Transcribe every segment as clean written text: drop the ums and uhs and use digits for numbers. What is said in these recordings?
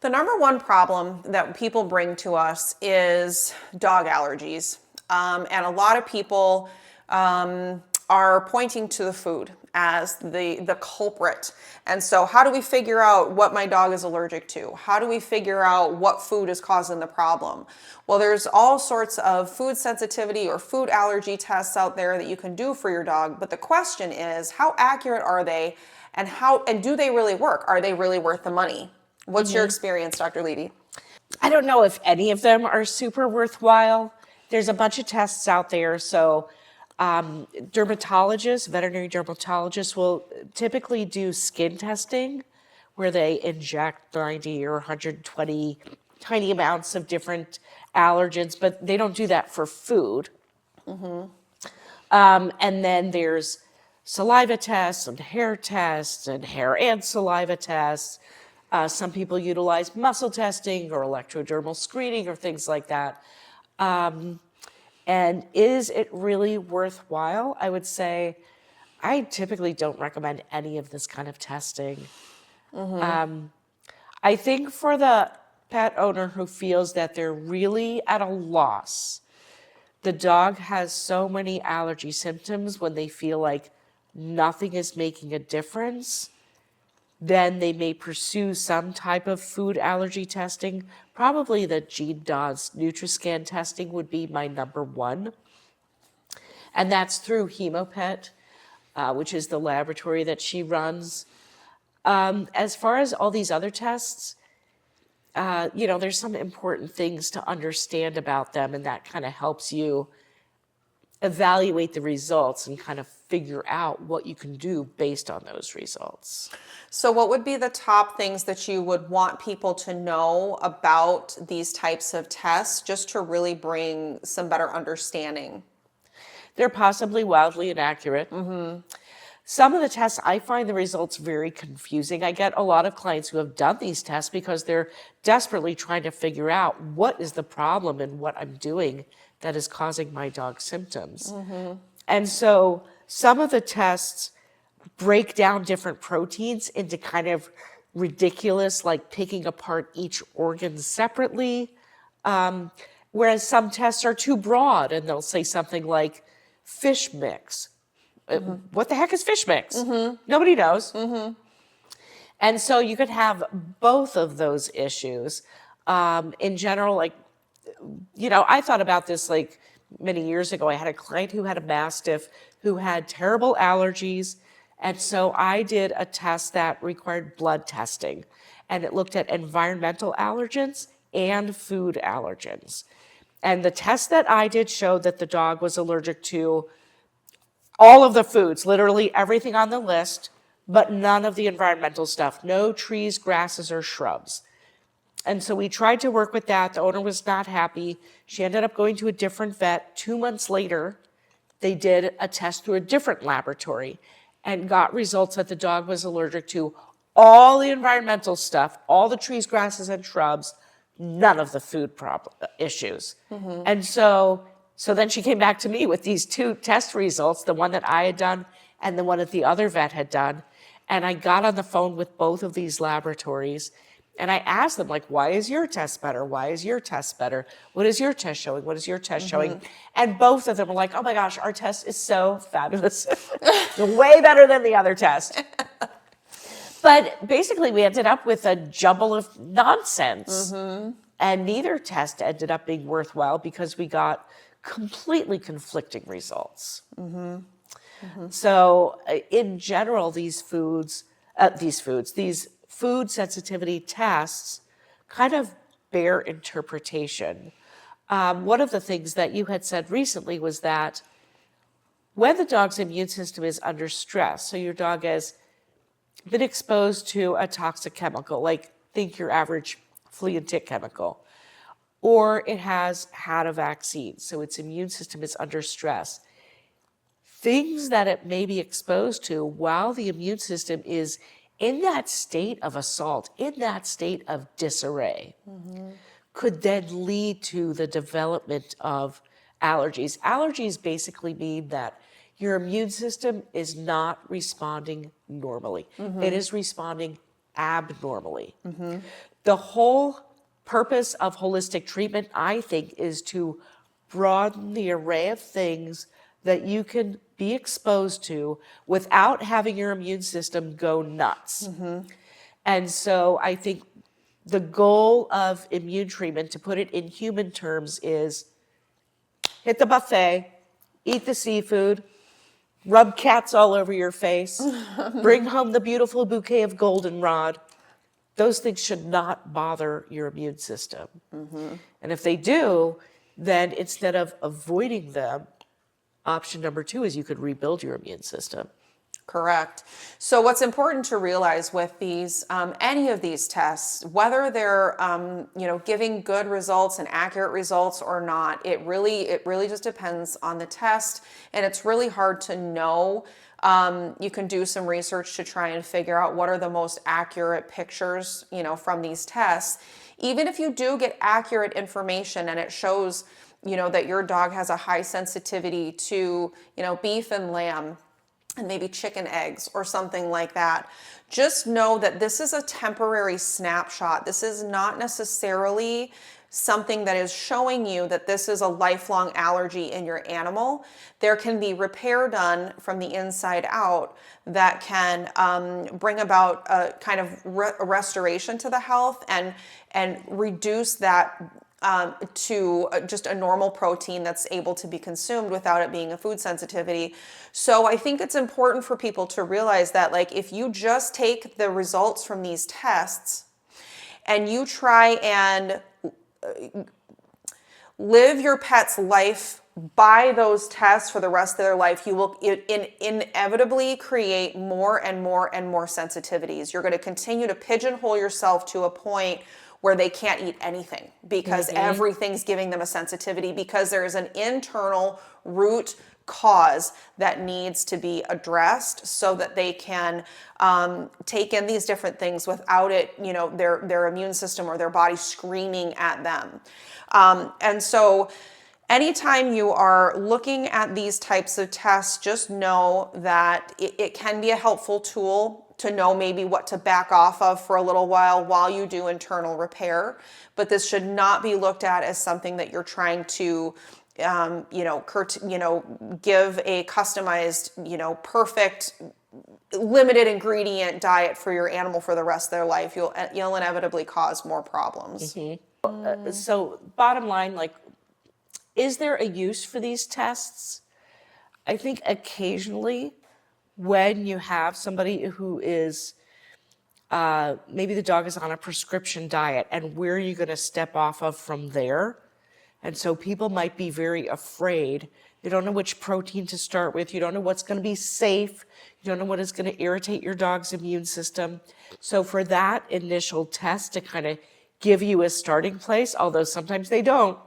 The number one problem that people bring to us is dog allergies. And a lot of people are pointing to the food as the culprit. And so how do we figure out what my dog is allergic to? How do we figure out what food is causing the problem? Well, there's all sorts of food sensitivity or food allergy tests out there that you can do for your dog. But the question is, how accurate are they, and do they really work? Are they really worth the money? What's your experience, Dr. Levy? I don't know if any of them are super worthwhile. There's a bunch of tests out there. So dermatologists, veterinary dermatologists will typically do skin testing where they inject 90 or 120 tiny amounts of different allergens, but they don't do that for food. And then there's saliva tests and hair and saliva tests. Some people utilize muscle testing or electrodermal screening or things like that. And is it really worthwhile? I would say I typically don't recommend any of this kind of testing. I think for the pet owner who feels that they're really at a loss, the dog has so many allergy symptoms when they feel like nothing is making a difference, then they may pursue some type of food allergy testing. Probably the GeneDoz NutriScan testing would be my number one. And that's through Hemopet, which is the laboratory that she runs. As far as all these other tests, there's some important things to understand about them, and that kind of helps you evaluate the results and kind of figure out what you can do based on those results. So what would be the top things that you would want people to know about these types of tests just to really bring some better understanding? They're possibly wildly inaccurate. Some of the tests, I find the results very confusing. I get a lot of clients who have done these tests because they're desperately trying to figure out what is the problem and what I'm doing that is causing my dog's symptoms. And so some of the tests break down different proteins into kind of ridiculous, like picking apart each organ separately. Whereas some tests are too broad and they'll say something like fish mix. What the heck is fish mix? Nobody knows. And so you could have both of those issues. In general, I thought about this like many years ago. I had a client who had a Mastiff who had terrible allergies. And so I did a test that required blood testing. And it looked at environmental allergens and food allergens. And the test that I did showed that the dog was allergic to all of the foods, literally everything on the list, but none of the environmental stuff. No trees, grasses, or shrubs. And so we tried to work with that. The owner was not happy. She ended up going to a different vet. 2 months later, they did a test through a different laboratory and got results that the dog was allergic to all the environmental stuff, all the trees, grasses, and shrubs, none of the food issues. And so then she came back to me with these two test results, the one that I had done and the one that the other vet had done. And I got on the phone with both of these laboratories and I asked them, like, why is your test better? Why is your test better? What is your test showing? What is your test showing? And both of them were like, oh my gosh, our test is so fabulous. Way better than the other test. But basically we ended up with a jumble of nonsense. And neither test ended up being worthwhile because we got completely conflicting results. So in general, these food sensitivity tests kind of bear interpretation. One of the things that you had said recently was that when the dog's immune system is under stress, so your dog has been exposed to a toxic chemical, like think your average flea and tick chemical, or it has had a vaccine, so its immune system is under stress. Things that it may be exposed to while the immune system is in that state of assault, in that state of disarray, could then lead to the development of allergies. Allergies basically mean that your immune system is not responding normally. It is responding abnormally. The whole purpose of holistic treatment, I think, is to broaden the array of things that you can be exposed to without having your immune system go nuts. And so I think the goal of immune treatment, to put it in human terms, is hit the buffet, eat the seafood, rub cats all over your face, bring home the beautiful bouquet of goldenrod. Those things should not bother your immune system. And if they do, then instead of avoiding them, option number 2 is you could rebuild your immune system. Correct. So what's important to realize with these, any of these tests, whether they're, giving good results and accurate results or not, it really just depends on the test, and it's really hard to know. You can do some research to try and figure out what are the most accurate pictures, from these tests. Even if you do get accurate information and it shows, that your dog has a high sensitivity to, beef and lamb, and maybe chicken eggs or something like that. Just know that this is a temporary snapshot. This is not necessarily something that is showing you that this is a lifelong allergy in your animal. There can be repair done from the inside out that can bring about a kind of restoration to the health and reduce that to just a normal protein that's able to be consumed without it being a food sensitivity. So I think it's important for people to realize that, like, if you just take the results from these tests and you try and live your pet's life by those tests for the rest of their life, you will inevitably create more and more and more sensitivities. You're going to continue to pigeonhole yourself to a point where they can't eat anything because everything's giving them a sensitivity, because there is an internal root cause that needs to be addressed so that they can take in these different things without it, their immune system or their body screaming at them. And so anytime you are looking at these types of tests, just know that it can be a helpful tool to know maybe what to back off of for a little while you do internal repair. But this should not be looked at as something that you're trying to, give a customized, perfect, limited ingredient diet for your animal for the rest of their life. You'll inevitably cause more problems. So bottom line, is there a use for these tests? I think occasionally when you have somebody who is, maybe the dog is on a prescription diet, and where are you going to step off of from there? And so people might be very afraid. You don't know which protein to start with. You don't know what's going to be safe. You don't know what is going to irritate your dog's immune system. So for that initial test to kind of give you a starting place, although sometimes they don't,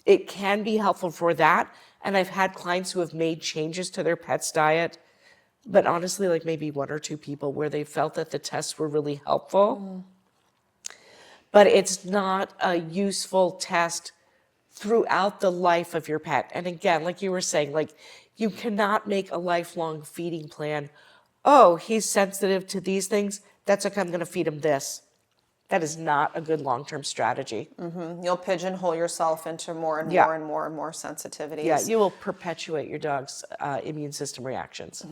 it can be helpful for that. And I've had clients who have made changes to their pet's diet, but honestly, maybe 1 or 2 people where they felt that the tests were really helpful. But it's not a useful test throughout the life of your pet. And again, like you were saying, you cannot make a lifelong feeding plan. Oh, he's sensitive to these things. That's okay, I'm going to feed him this. That is not a good long-term strategy. You'll pigeonhole yourself into more and more and more and more sensitivities. Yeah, you will perpetuate your dog's immune system reactions.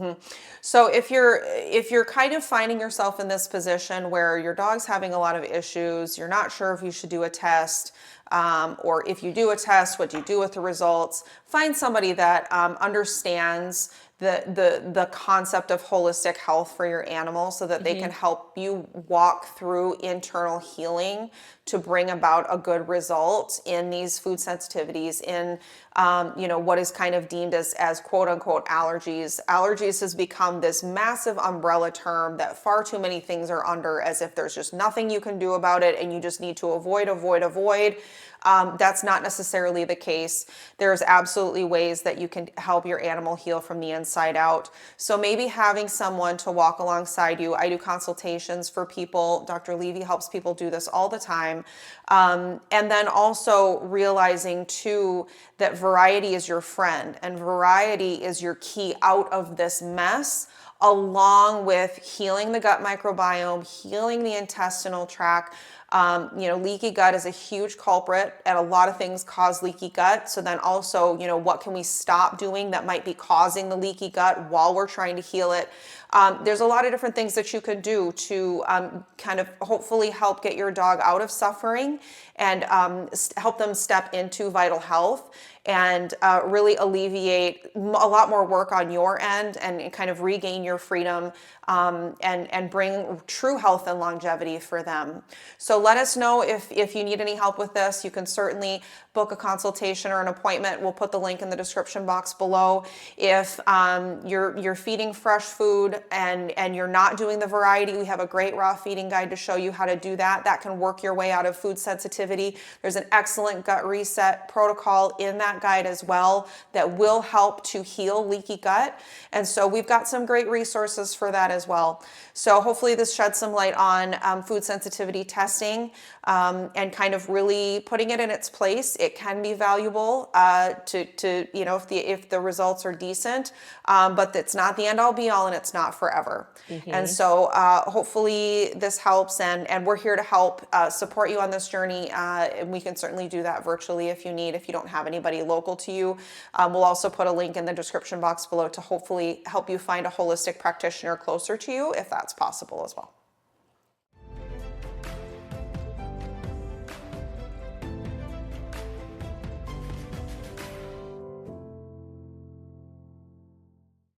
So if you're kind of finding yourself in this position where your dog's having a lot of issues, you're not sure if you should do a test, or if you do a test, what do you do with the results? Find somebody that understands the concept of holistic health for your animal so that they can help you walk through internal healing to bring about a good result in these food sensitivities, in what is kind of deemed as quote unquote allergies. Allergies has become this massive umbrella term that far too many things are under, as if there's just nothing you can do about it and you just need to avoid. That's not necessarily the case. There's absolutely ways that you can help your animal heal from the inside out. So maybe having someone to walk alongside you. I do consultations for people. Dr. Levy helps people do this all the time. And then also realizing too that variety is your friend and variety is your key out of this mess along with healing the gut microbiome, healing the intestinal tract. Leaky gut is a huge culprit, and a lot of things cause leaky gut. So then also, what can we stop doing that might be causing the leaky gut while we're trying to heal it? There's a lot of different things that you could do to kind of hopefully help get your dog out of suffering and help them step into vital health and really alleviate a lot more work on your end and kind of regain your freedom and bring true health and longevity for them. So let us know if you need any help with this. You can certainly book a consultation or an appointment. We'll put the link in the description box below. If you're feeding fresh food and you're not doing the variety, we have a great raw feeding guide to show you how to do that. That can work your way out of food sensitivity. There's an excellent gut reset protocol in that guide as well that will help to heal leaky gut. And so we've got some great resources for that as well. So hopefully this sheds some light on food sensitivity testing and kind of really putting it in its place. It can be valuable if the results are decent, but it's not the end all be all and it's not forever. And so hopefully this helps, and we're here to help support you on this journey. And we can certainly do that virtually if you don't have anybody local to you. We'll also put a link in the description box below to hopefully help you find a holistic practitioner closer to you if that's possible as well.